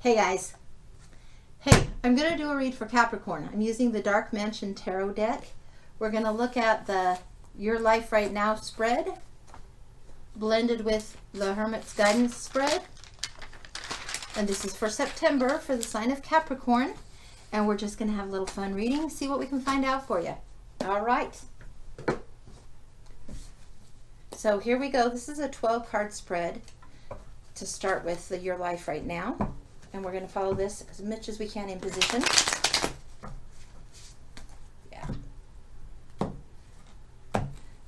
Hey guys. Hey, I'm going to do a read for Capricorn. I'm using the Dark Mansion Tarot deck. We're going to look at the Your Life Right Now spread blended with the Hermit's Guidance spread. And this is for September for the sign of Capricorn. And we're just going to have a little fun reading, see what we can find out for you. All right. So here we go. This is a 12 card spread to start with the Your Life Right Now. And we're going to follow this as much as we can in position. Yeah.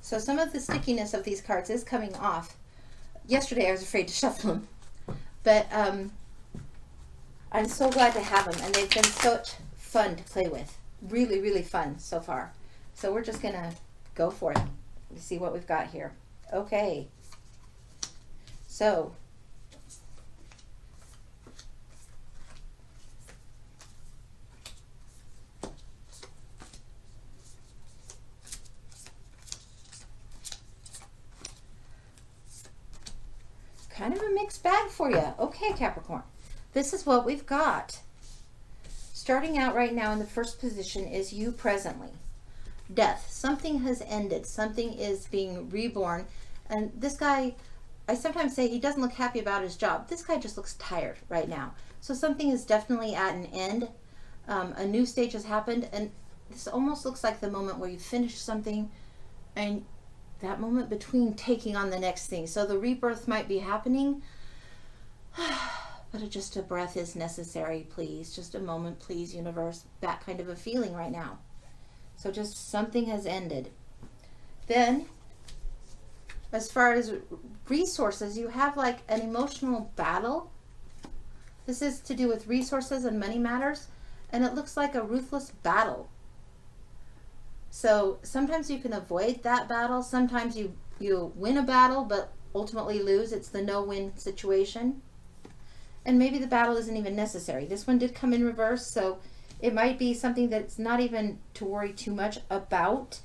So some of the stickiness of these cards is coming off. Yesterday I was afraid to shuffle them. But I'm so glad to have them. And they've been such fun to play with. Really, really fun so far. So we're just going to go for it. Let's see what we've got here. Okay. So kind of a mixed bag for you. Okay, Capricorn. This is what we've got. Starting out right now in the first position is you presently. Death. Something has ended. Something is being reborn. And this guy, I sometimes say he doesn't look happy about his job. This guy just looks tired right now. So something is definitely at an end. A new stage has happened. And this almost looks like the moment where you finish something and that moment between taking on the next thing. So the rebirth might be happening, but just a breath is necessary, please. Just a moment, please, universe. That kind of a feeling right now. So just something has ended. Then, as far as resources, you have like an emotional battle. This is to do with resources and money matters, and it looks like a ruthless battle. So sometimes you can avoid that battle. Sometimes you win a battle, but ultimately lose. It's the no-win situation. And maybe the battle isn't even necessary. This one did come in reverse, so it might be something that's not even to worry too much about.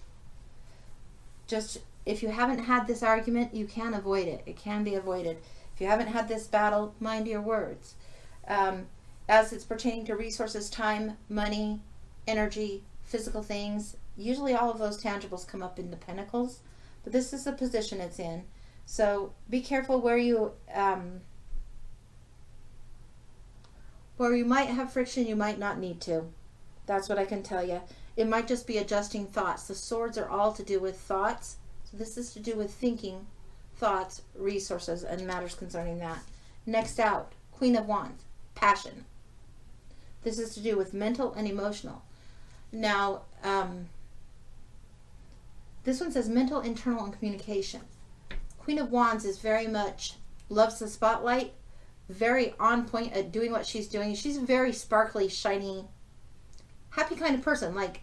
Just if you haven't had this argument, you can avoid it. It can be avoided. If you haven't had this battle, mind your words. As it's pertaining to resources, time, money, energy, physical things, usually all of those tangibles come up in the pentacles, but this is the position it's in. So be careful where you might have friction, you might not need to. That's what I can tell you. It might just be adjusting thoughts. The swords are all to do with thoughts. So this is to do with thinking, thoughts, resources, and matters concerning that. Next out, Queen of Wands, passion. This is to do with mental and emotional. Now, this one says mental, internal, and communication. Queen of Wands is very much loves the spotlight, very on point at doing what she's doing. She's a very sparkly, shiny, happy kind of person. Like,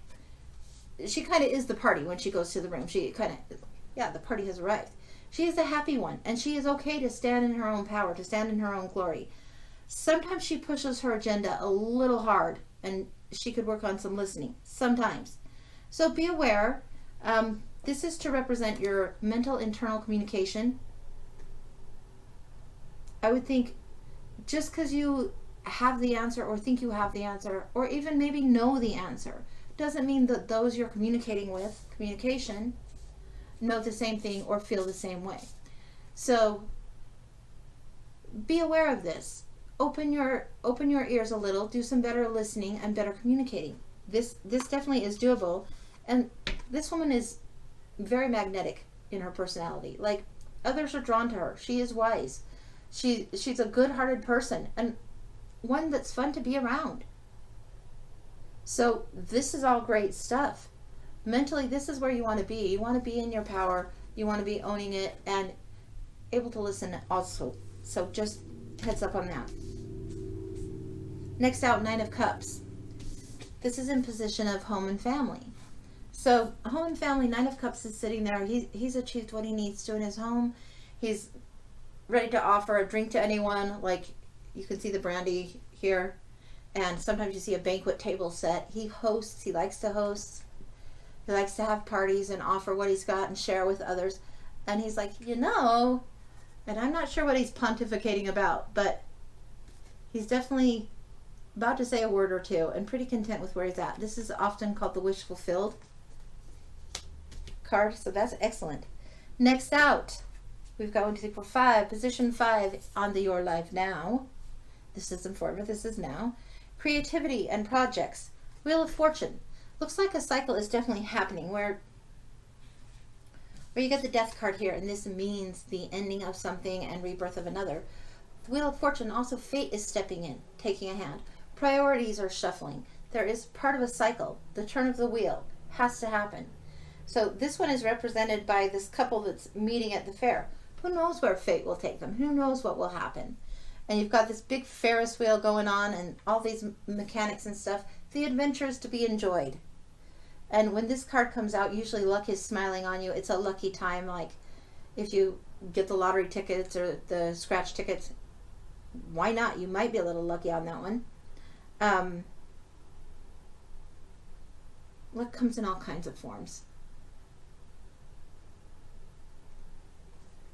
she kind of is the party when she goes to the room. She kind of, yeah, the party has arrived. She is the happy one, and she is okay to stand in her own power, to stand in her own glory. Sometimes she pushes her agenda a little hard, and she could work on some listening sometimes. So be aware. This is to represent your mental internal communication. I would think just because you have the answer or think you have the answer or even maybe know the answer doesn't mean that those you're communicating with, communication, know the same thing or feel the same way. So be aware of this. Open your ears a little, do some better listening and better communicating. This definitely is doable. And this woman is very magnetic in her personality. Like, others are drawn to her. She is wise. She's a good-hearted person and one that's fun to be around. So this is all great stuff. Mentally, this is where you want to be. You want to be in your power. You want to be owning it and able to listen also. So just heads up on that. Next out, Nine of Cups. This is in position of home and family. So home and family, Nine of Cups is sitting there. He's achieved what he needs to in his home. He's ready to offer a drink to anyone. Like, you can see the brandy here. And sometimes you see a banquet table set. He hosts. He likes to host. He likes to have parties and offer what he's got and share with others. And he's like, and I'm not sure what he's pontificating about, but He's definitely about to say a word or two and pretty content with where he's at. This is often called the wish fulfilled card, so that's excellent. Next out, we've got 1, 2, 3, 4, 5. Position 5 on the Your Life Now. This isn't forever, this is now. Creativity and projects. Wheel of Fortune. Looks like a cycle is definitely happening where you get the Death card here, and this means the ending of something and rebirth of another. The Wheel of Fortune, also fate is stepping in, taking a hand. Priorities are shuffling. There is part of a cycle. The turn of the wheel has to happen. So this one is represented by this couple that's meeting at the fair. Who knows where fate will take them? Who knows what will happen? And you've got this big Ferris wheel going on and all these mechanics and stuff. The adventure is to be enjoyed. And when this card comes out, usually luck is smiling on you. It's a lucky time, like if you get the lottery tickets or the scratch tickets, why not? You might be a little lucky on that one. Luck comes in all kinds of forms.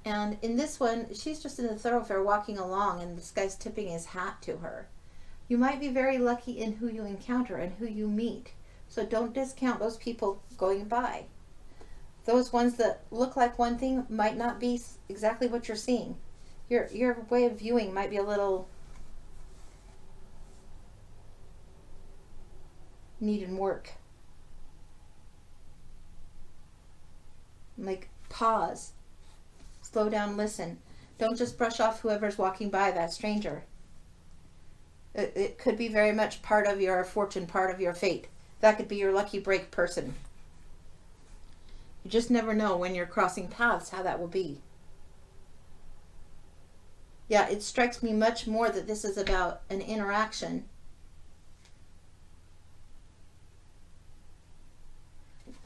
And in this one, she's just in the thoroughfare walking along and this guy's tipping his hat to her. You might be very lucky in who you encounter and who you meet. So don't discount those people going by. Those ones that look like one thing might not be exactly what you're seeing. Your way of viewing might be a little needing work. Like pause. Slow down, listen. Don't just brush off whoever's walking by, that stranger. It could be very much part of your fortune, part of your fate. That could be your lucky break person. You just never know when you're crossing paths how that will be. Yeah, it strikes me much more that this is about an interaction.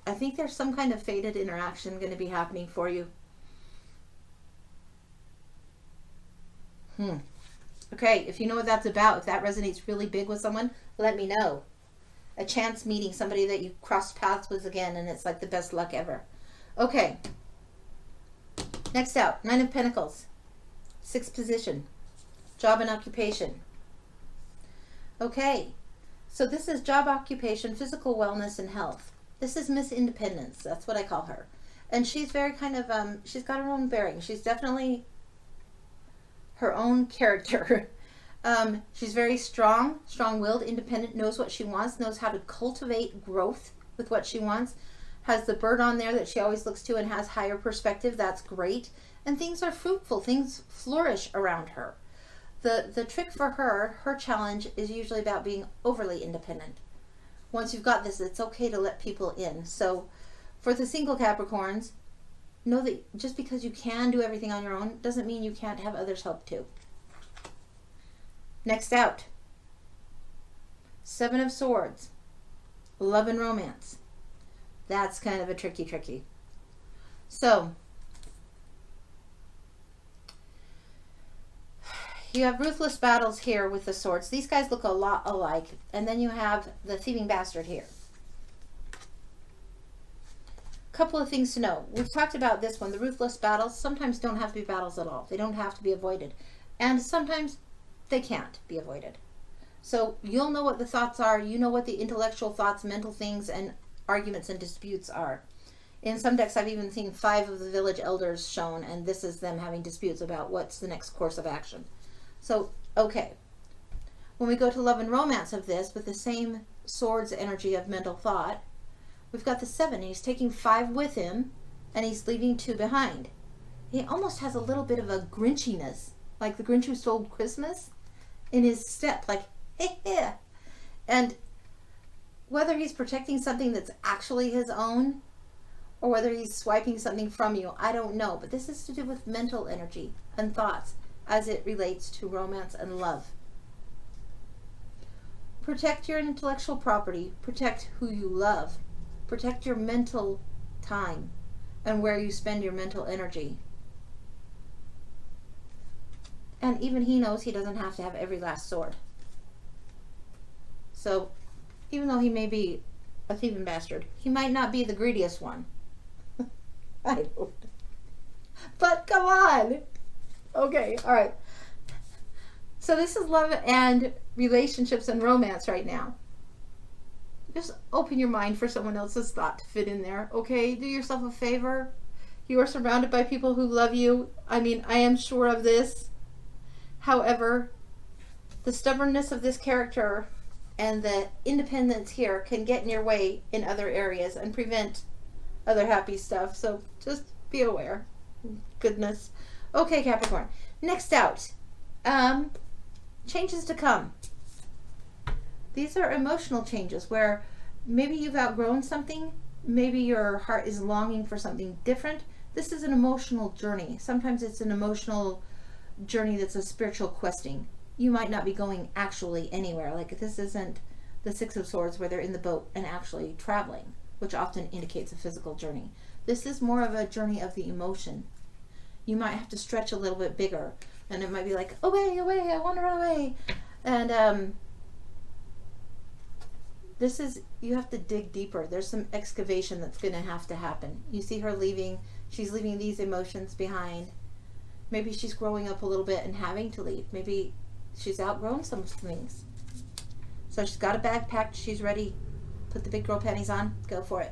I think there's some kind of fated interaction going to be happening for you. Okay, if you know what that's about, if that resonates really big with someone, let me know. A chance meeting, somebody that you crossed paths with again, and it's like the best luck ever. Okay. Next out, 9 of Pentacles. 6th position. Job and occupation. Okay. So this is job, occupation, physical wellness, and health. This is Miss Independence. That's what I call her. And she's very kind of, she's got her own bearing. She's definitely her own character. She's very strong, strong-willed, independent, knows what she wants, knows how to cultivate growth with what she wants, has the bird on there that she always looks to and has higher perspective. That's great. And things are fruitful. Things flourish around her. The trick for her challenge is usually about being overly independent. Once you've got this, it's okay to let people in. So for the single Capricorns, know that just because you can do everything on your own doesn't mean you can't have others help too. Next out, 7 of Swords, love and romance. That's kind of a tricky. So you have ruthless battles here with the swords. These guys look a lot alike. And then you have the thieving bastard here. Couple of things to know. We've talked about this one. The ruthless battles sometimes don't have to be battles at all. They don't have to be avoided. And sometimes they can't be avoided. So you'll know what the thoughts are. You know what the intellectual thoughts, mental things, and arguments and disputes are. In some decks, I've even seen 5 of the village elders shown, and this is them having disputes about what's the next course of action. So, okay. When we go to love and romance of this, with the same swords energy of mental thought, we've got the 7, and he's taking 5 with him, and he's leaving 2 behind. He almost has a little bit of a Grinchiness, like the Grinch Who Stole Christmas, in his step, like, heh. And whether he's protecting something that's actually his own, or whether he's swiping something from you, I don't know. But this is to do with mental energy and thoughts as it relates to romance and love. Protect your intellectual property. Protect who you love. Protect your mental time and where you spend your mental energy. And even he knows he doesn't have to have every last sword. So, even though he may be a thieving bastard, he might not be the greediest one. I don't. But come on! Okay, alright. So this is love and relationships and romance right now. Just open your mind for someone else's thought to fit in there, okay? Do yourself a favor. You are surrounded by people who love you. I mean, I am sure of this. However, the stubbornness of this character and the independence here can get in your way in other areas and prevent other happy stuff. So just be aware. Goodness. Okay, Capricorn. Next out. Changes to come. These are emotional changes where maybe you've outgrown something. Maybe your heart is longing for something different. This is an emotional journey. Sometimes it's an emotional journey that's a spiritual questing. You might not be going actually anywhere. Like this isn't the Six of Swords where they're in the boat and actually traveling, which often indicates a physical journey. This is more of a journey of the emotion. You might have to stretch a little bit bigger, and it might be like, away, away, I want to run away. And this is, you have to dig deeper. There's some excavation that's going to have to happen. You see her leaving. She's leaving these emotions behind. Maybe she's growing up a little bit and having to leave. Maybe she's outgrown some things. So she's got a bag packed. She's ready. Put the big girl panties on. Go for it.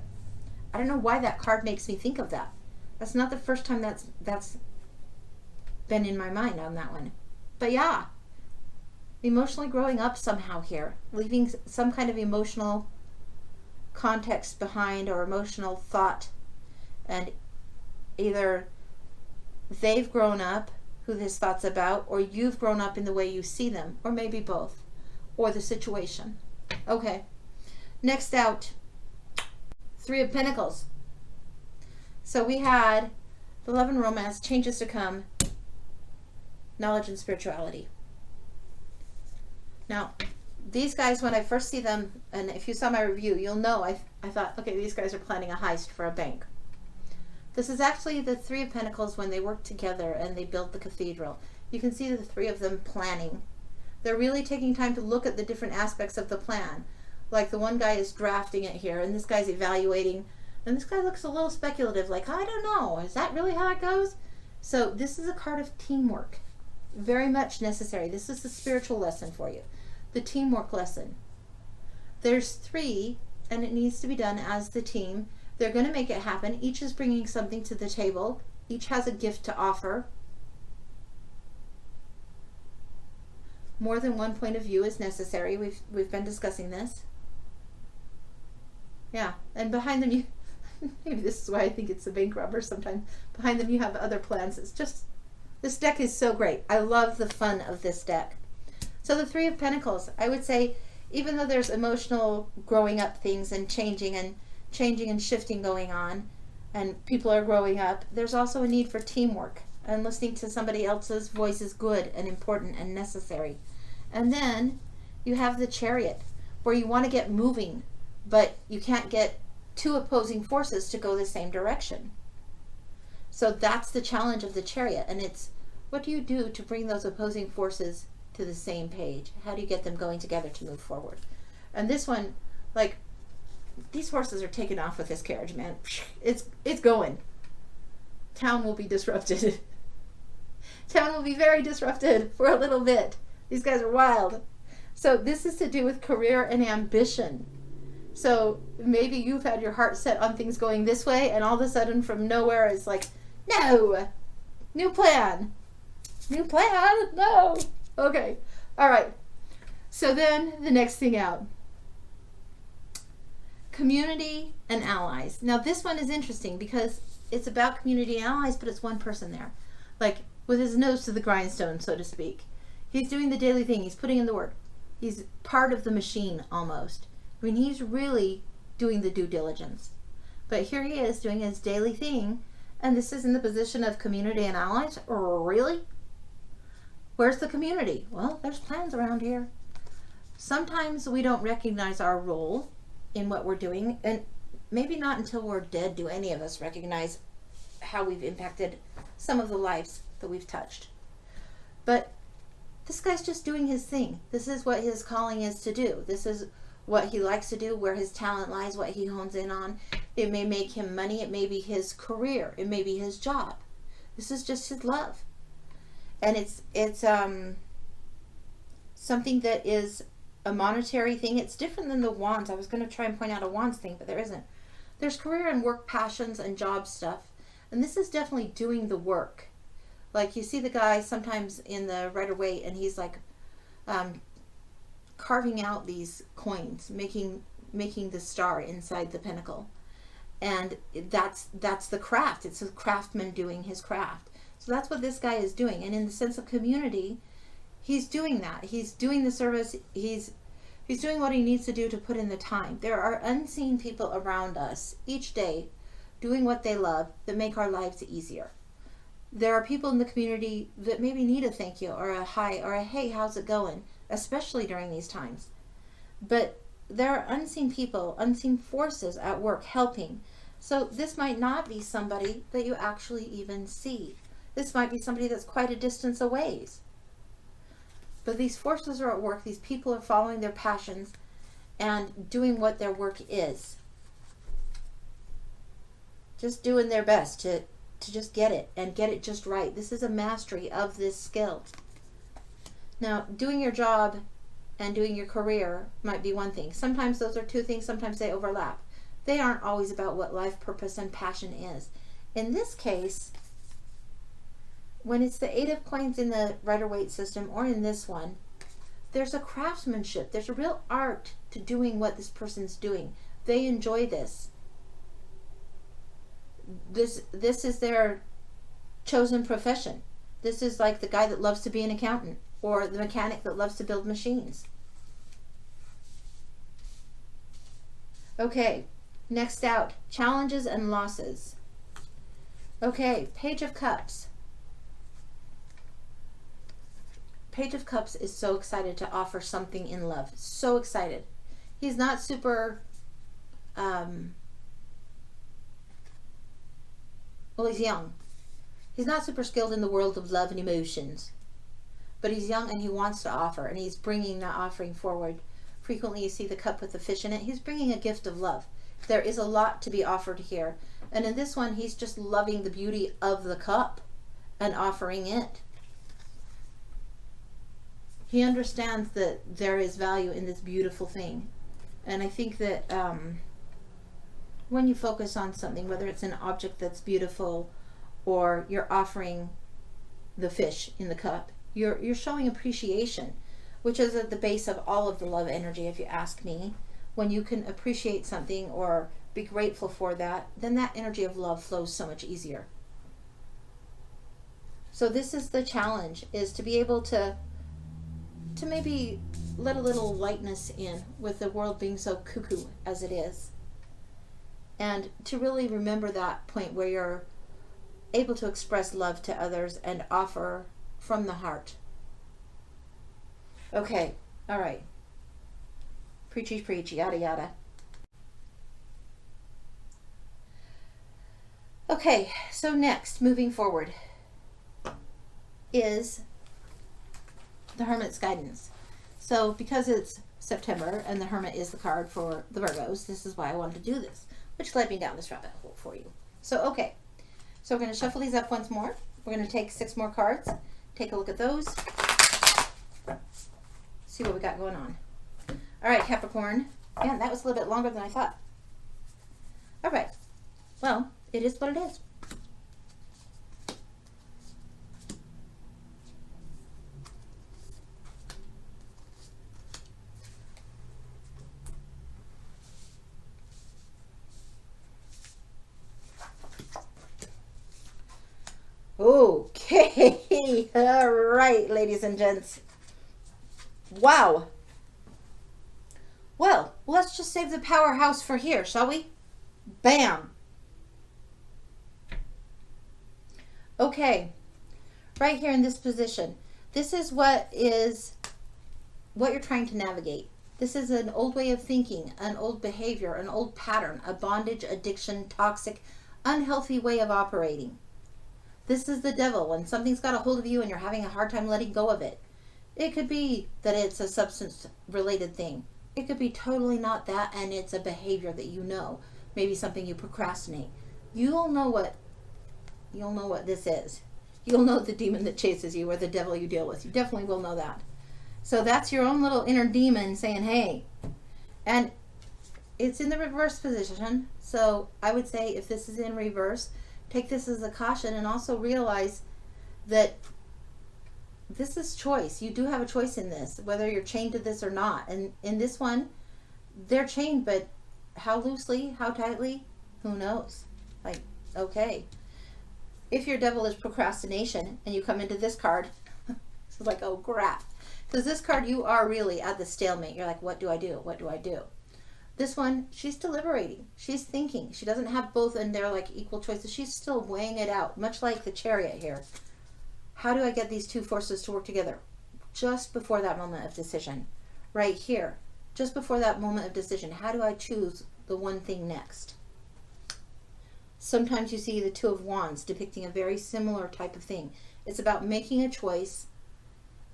I don't know why that card makes me think of that. That's not the first time that's been in my mind on that one. But yeah, emotionally growing up somehow here, leaving some kind of emotional context behind or emotional thought, and either they've grown up, who this thought's about, or you've grown up in the way you see them, or maybe both, or the situation. Okay, next out, Three of Pentacles. So we had the love and romance, changes to come, knowledge and spirituality. Now, these guys, when I first see them, and if you saw my review, you'll know I thought, okay, these guys are planning a heist for a bank. This is actually the Three of Pentacles when they work together and they build the cathedral. You can see the three of them planning. They're really taking time to look at the different aspects of the plan. Like the one guy is drafting it here, and this guy's evaluating, and this guy looks a little speculative, like, I don't know, is that really how it goes? So this is a card of teamwork. Very much necessary. This is the spiritual lesson for you. The teamwork lesson. There's three, and it needs to be done as the team. They're going to make it happen. Each is bringing something to the table. Each has a gift to offer. More than one point of view is necessary. We've been discussing this. Yeah, and behind them you maybe this is why I think it's a bank robber sometimes. Behind them you have other plans. It's just, this deck is so great. I love the fun of this deck. So the Three of Pentacles, I would say, even though there's emotional growing up things and changing and shifting going on, and people are growing up, there's also a need for teamwork, and listening to somebody else's voice is good and important and necessary. And then you have the Chariot, where you want to get moving, but you can't get two opposing forces to go the same direction. So that's the challenge of the Chariot, and it's, what do you do to bring those opposing forces to the same page? How do you get them going together to move forward? And this one, like, these horses are taking off with this carriage, man. It's going. Town will be disrupted. Town will be very disrupted for a little bit. These guys are wild. So this is to do with career and ambition. So maybe you've had your heart set on things going this way, and all of a sudden from nowhere it's like, no, new plan. New plan? No. Okay. All right. So then the next thing out. Community and allies. Now this one is interesting because it's about community and allies, but it's one person there. Like with his nose to the grindstone, so to speak. He's doing the daily thing. He's putting in the work. He's part of the machine almost. I mean, he's really doing the due diligence. But here he is doing his daily thing, and this is in the position of community and allies? Really? Where's the community? Well, there's plans around here. Sometimes we don't recognize our role in what we're doing, and maybe not until we're dead do any of us recognize how we've impacted some of the lives that we've touched. But this guy's just doing his thing. This is what his calling is to do. This is what he likes to do, where his talent lies, what he hones in on. It may make him money. It may be his career. It may be his job. This is just his love. And it's something that is a monetary thing. It's different than the wands. I was going to try and point out a wands thing, but there isn't. There's career and work passions and job stuff. And this is definitely doing the work. Like you see the guy sometimes in the Rider-Waite, and he's like carving out these coins, making the star inside the pentacle. And that's the craft. It's a craftsman doing his craft. So that's what this guy is doing. And in the sense of community, he's doing that. He's doing the service. He's doing what he needs to do to put in the time. There are unseen people around us each day doing what they love that make our lives easier. There are people in the community that maybe need a thank you or a hi or a hey, how's it going? Especially during these times. But there are unseen people, unseen forces at work helping. So this might not be somebody that you actually even see. This might be somebody that's quite a distance away. But these forces are at work. These people are following their passions and doing what their work is. Just doing their best to just get it and get it just right. This is a mastery of this skill. Now, doing your job and doing your career might be one thing. Sometimes those are two things. Sometimes they overlap. They aren't always about what life purpose and passion is. In this case, when it's the 8 of coins in the Rider-Waite system or in this one, there's a craftsmanship. There's a real art to doing what this person's doing. They enjoy this. This is their chosen profession. This is like the guy that loves to be an accountant or the mechanic that loves to build machines. Okay, next out, challenges and losses. Okay, Page of Cups. Page of Cups is so excited to offer something in love. So excited. He's not super, well, he's young. He's not super skilled in the world of love and emotions. But he's young and he wants to offer, and he's bringing that offering forward. Frequently you see the cup with the fish in it. He's bringing a gift of love. There is a lot to be offered here. And in this one, he's just loving the beauty of the cup and offering it. He understands that there is value in this beautiful thing. And I think that when you focus on something, whether it's an object that's beautiful or you're offering the fish in the cup, you're showing appreciation, which is at the base of all of the love energy, if you ask me. When you can appreciate something or be grateful for that, then that energy of love flows so much easier. So this is the challenge, is to be able to maybe let a little lightness in with the world being so cuckoo as it is. And to really remember that point where you're able to express love to others and offer from the heart. Okay, all right. Preachy, preach, yada, yada. Okay, so next, moving forward, is the Hermit's guidance. So because it's September and the Hermit is the card for the Virgos, this is why I wanted to do this, which led me down this rabbit hole for you. So, okay. So we're going to shuffle these up once more. We're going to take 6 more cards, take a look at those, see what we got going on. All right, Capricorn. Man, that was a little bit longer than I thought. All right. Well, it is what it is. Okay. All right, ladies and gents. Wow. Well, let's just save the powerhouse for here, shall we? Bam. Okay. Right here in this position. This is what you're trying to navigate. This is an old way of thinking, an old behavior, an old pattern, a bondage, addiction, toxic, unhealthy way of operating. This is the devil. When something's got a hold of you and you're having a hard time letting go of it. It could be that it's a substance-related thing. It could be totally not that, and it's a behavior that you know. Maybe something you procrastinate. You'll know what this is. You'll know the demon that chases you or the devil you deal with. You definitely will know that. So that's your own little inner demon saying, hey. And it's in the reverse position. So I would say if this is in reverse, take this as a caution and also realize that this is choice. You do have a choice in this, whether you're chained to this or not. And in this one, they're chained, but how loosely, how tightly, who knows? Like, okay. If your devil is procrastination and you come into this card, it's like, oh crap. Because this card, you are really at the stalemate. You're like, what do I do? What do I do? This one, she's deliberating. She's thinking. She doesn't have both in there like equal choices. She's still weighing it out, much like the Chariot here. How do I get these two forces to work together? Just before that moment of decision. Right here. Just before that moment of decision. How do I choose the one thing next? Sometimes you see the Two of Wands depicting a very similar type of thing. It's about making a choice.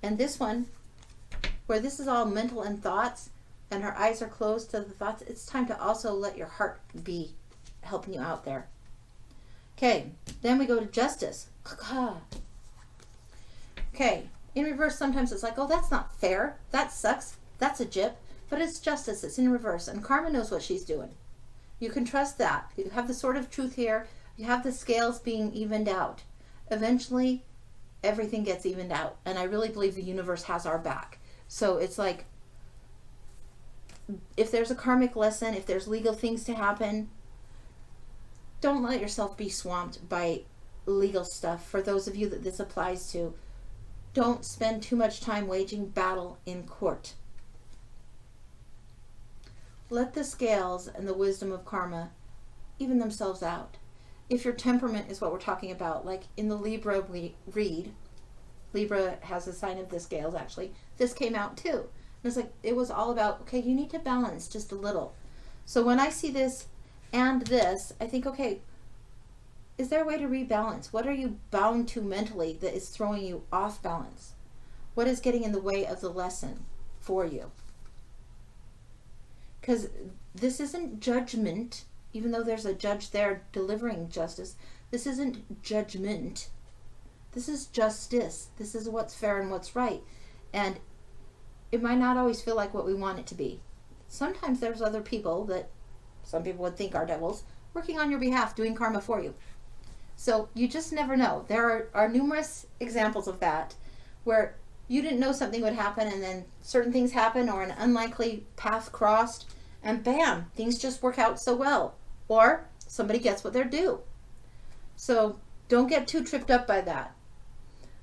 And this one, where this is all mental and thoughts, and her eyes are closed to the thoughts, it's time to also let your heart be helping you out there. Okay, then we go to Justice. Okay, in reverse, sometimes it's like, oh, that's not fair. That sucks. That's a gyp. But it's Justice. It's in reverse. And Karma knows what she's doing. You can trust that. You have the sword of truth here. You have the scales being evened out. Eventually, everything gets evened out. And I really believe the universe has our back. So it's like, if there's a karmic lesson, if there's legal things to happen, don't let yourself be swamped by legal stuff. For those of you that this applies to, don't spend too much time waging battle in court. Let the scales and the wisdom of karma even themselves out. If your temperament is what we're talking about, like in the Libra read, Libra has a sign of the scales actually. This came out too. And it's like, it was all about, okay, you need to balance just a little. So when I see this and this, I think, okay, is there a way to rebalance? What are you bound to mentally that is throwing you off balance? What is getting in the way of the lesson for you? Because this isn't judgment, even though there's a judge there delivering justice. This isn't judgment. This is justice. This is what's fair and what's right. And it might not always feel like what we want it to be. Sometimes there's other people that some people would think are devils working on your behalf, doing karma for you. So you just never know. There are numerous examples of that where you didn't know something would happen and then certain things happen or an unlikely path crossed and bam, things just work out so well. Or somebody gets what they're due. So don't get too tripped up by that.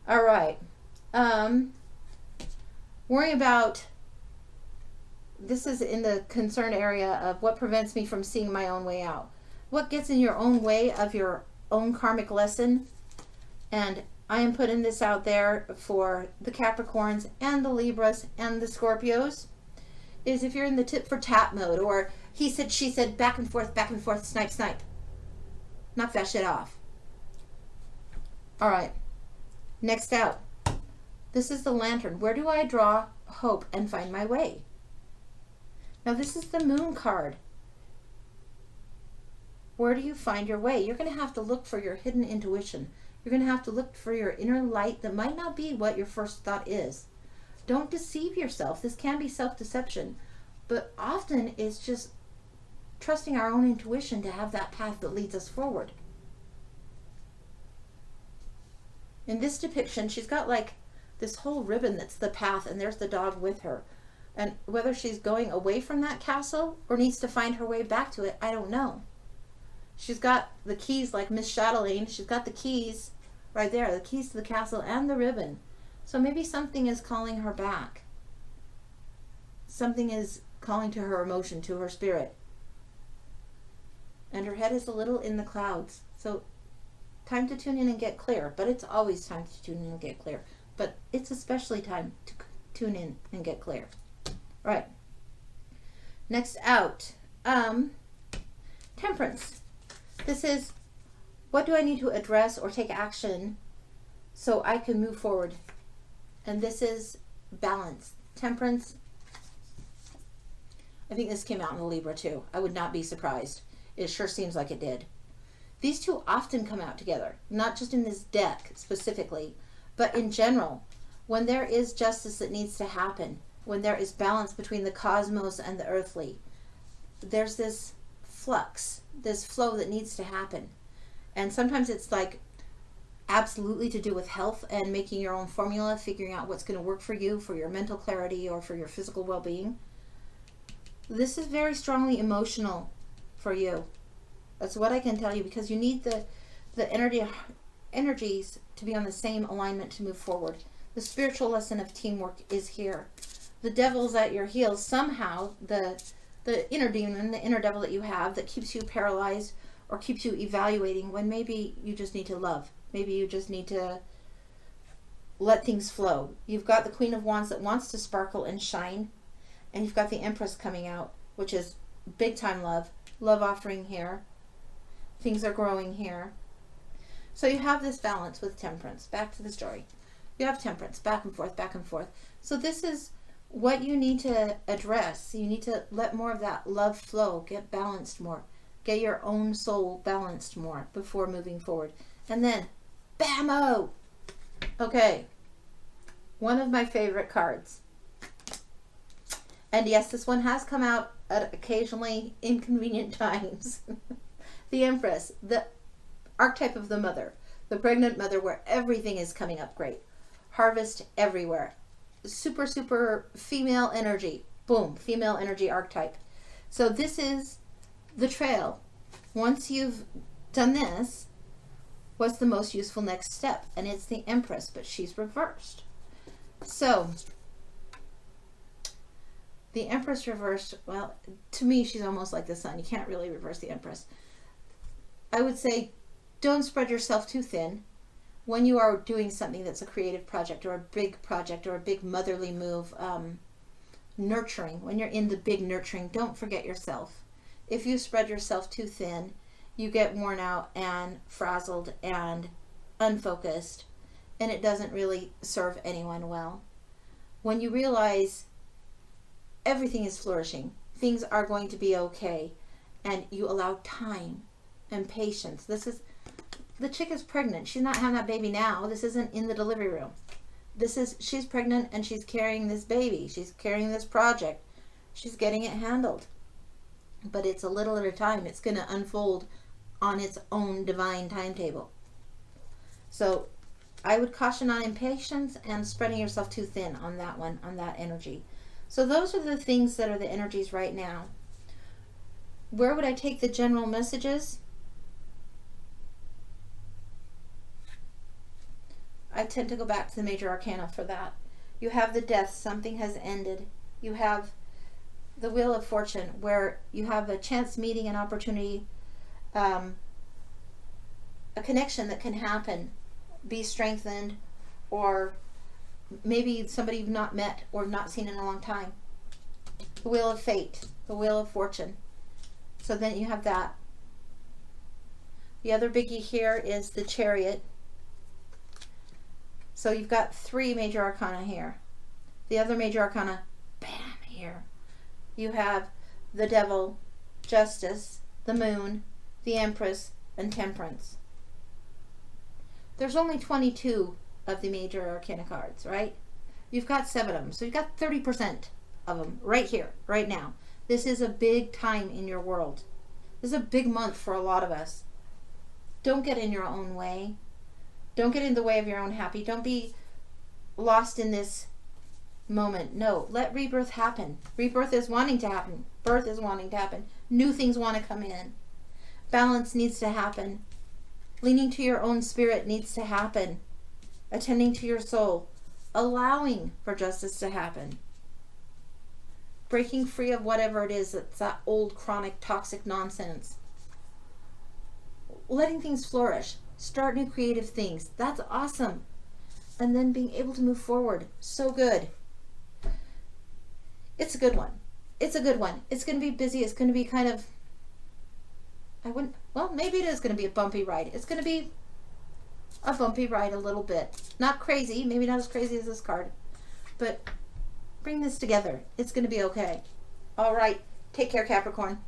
All right. Worry about, this is in the concern area of what prevents me from seeing my own way out. What gets in your own way of your own karmic lesson? And I am putting this out there for the Capricorns and the Libras and the Scorpios, is if you're in the tit for tat mode, or he said, she said, back and forth, snipe, snipe. Knock that shit off. All right. Next out. This is the Lantern. Where do I draw hope and find my way? Now this is the Moon card. Where do you find your way? You're going to have to look for your hidden intuition. You're going to have to look for your inner light that might not be what your first thought is. Don't deceive yourself. This can be self-deception, but often it's just trusting our own intuition to have that path that leads us forward. In this depiction, she's got like this whole ribbon that's the path, and there's the dog with her. And whether she's going away from that castle or needs to find her way back to it, I don't know. She's got the keys like Miss Chatelaine. She's got the keys right there, the keys to the castle and the ribbon. So maybe something is calling her back. Something is calling to her emotion, to her spirit. And her head is a little in the clouds. So time to tune in and get clear. But it's always time to tune in and get clear. But it's especially time to tune in and get clear. Right. Next out. Temperance. This is, what do I need to address or take action so I can move forward? And this is balance. Temperance. I think this came out in the Libra too. I would not be surprised. It sure seems like it did. These two often come out together, not just in this deck specifically, but in general. When there is justice that needs to happen, when there is balance between the cosmos and the earthly, there's this flux, this flow that needs to happen. And sometimes it's like absolutely to do with health and making your own formula, figuring out what's going to work for you, for your mental clarity or for your physical well-being. This is very strongly emotional for you. That's what I can tell you, because you need the energies to be on the same alignment to move forward. The spiritual lesson of teamwork is here. The devil's at your heels. Somehow the inner demon, the inner devil that you have that keeps you paralyzed or keeps you evaluating, when maybe you just need to love. Maybe you just need to let things flow. You've got the Queen of Wands that wants to sparkle and shine. And you've got the Empress coming out, which is big time love. Love offering here. Things are growing here. So you have this balance with Temperance. Back to the story. You have Temperance, back and forth, back and forth. So this is what you need to address. You need to let more of that love flow, get balanced more. Get your own soul balanced more before moving forward. And then, bam-o! Okay. One of my favorite cards. And yes, this one has come out at occasionally inconvenient times. The Empress, the archetype of the mother, the pregnant mother where everything is coming up great. Harvest everywhere. Super, super female energy. Boom, female energy archetype. So this is the trail. Once you've done this, what's the most useful next step? And it's the Empress, but she's reversed. So the Empress reversed, well, to me, she's almost like the Sun. You can't really reverse the Empress. I would say don't spread yourself too thin. When you are doing something that's a creative project or a big project or a big motherly move, nurturing, when you're in the big nurturing, don't forget yourself. If you spread yourself too thin, you get worn out and frazzled and unfocused, and it doesn't really serve anyone well. When you realize everything is flourishing, things are going to be okay, and you allow time and patience. This is, the chick is pregnant. She's not having that baby now. This isn't in the delivery room. This is, she's pregnant and she's carrying this baby. She's carrying this project. She's getting it handled. But it's a little at a time. It's going to unfold on its own divine timetable. So I would caution on impatience and spreading yourself too thin on that one, on that energy. So those are the things that are the energies right now. Where would I take the general messages? I tend to go back to the major arcana for that. You have the Death, something has ended. You have the Wheel of Fortune, where you have a chance meeting, an opportunity, a connection that can happen, be strengthened, or maybe somebody you've not met or not seen in a long time. The Wheel of Fate, the Wheel of Fortune. So then you have that. The other biggie here is the Chariot. So you've got 3 major arcana here. The other major arcana, bam, here. You have the Devil, Justice, the Moon, the Empress, and Temperance. There's only 22 of the major arcana cards, right? You've got 7 of them. So you've got 30% of them right here, right now. This is a big time in your world. This is a big month for a lot of us. Don't get in your own way. Don't get in the way of your own happy. Don't be lost in this moment. No, let rebirth happen. Rebirth is wanting to happen. Birth is wanting to happen. New things want to come in. Balance needs to happen. Leaning to your own spirit needs to happen. Attending to your soul. Allowing for justice to happen. Breaking free of whatever it is that's that old chronic toxic nonsense. Letting things flourish. Start new creative things. That's awesome. And then being able to move forward. So good. It's a good one. It's a good one. It's going to be busy. It's going to be kind of, well, maybe it is going to be a bumpy ride. It's going to be a bumpy ride a little bit. Not crazy. Maybe not as crazy as this card. But bring this together. It's going to be okay. All right. Take care, Capricorn.